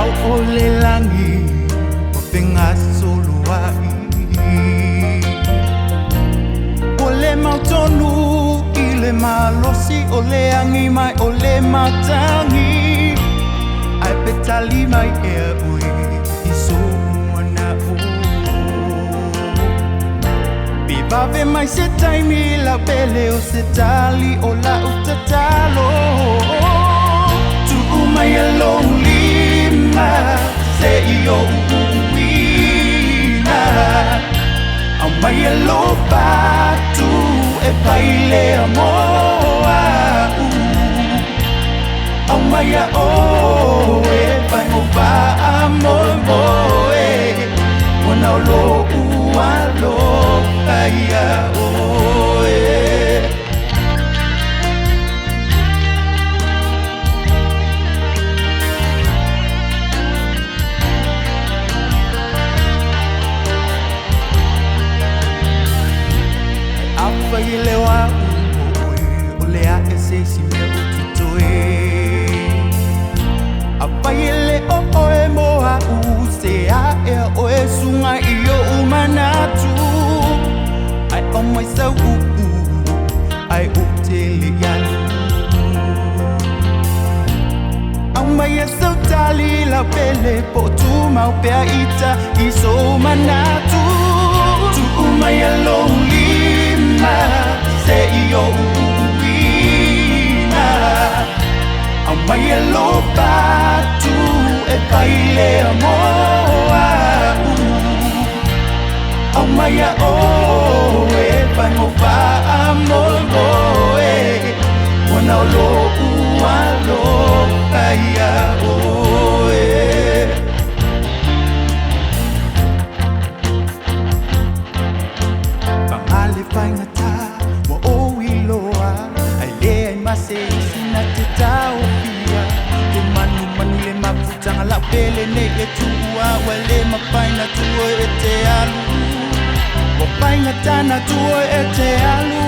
Au ole langi o whenga soluai O le mautonu I le malosi o le angi mai o le matangi Ai petali mai e ui I so mana o Bivave mai se taimi la pele o se tali o la utatalo Tu umai a lonely Se io uina Au mai e lopa tu e paile amoa Au mai a o e pai mo pa amoe moe Wana o lo ua lo kai a oe Apai le wa o le a e se si me o tutoe Apai le o e moa u se a e o e sunga I o umanatu Ai o mai sau ai o te le yanu Au mai e sau tali la pele po tu mau pea ita I so manatu Tu umai a lonely Se io uina Au mai e lopa tu e paile amoa Au mai a o e pai mo pa amoe moe Wana o lo ua lo kai a oe Pangale pai ngata wa o iloa Ai le ai mase isina te tau pia Te manu manu le maputanga la pele ne e tua Wa le mapai na tua e te alu Wa pai ngata na tua e te alu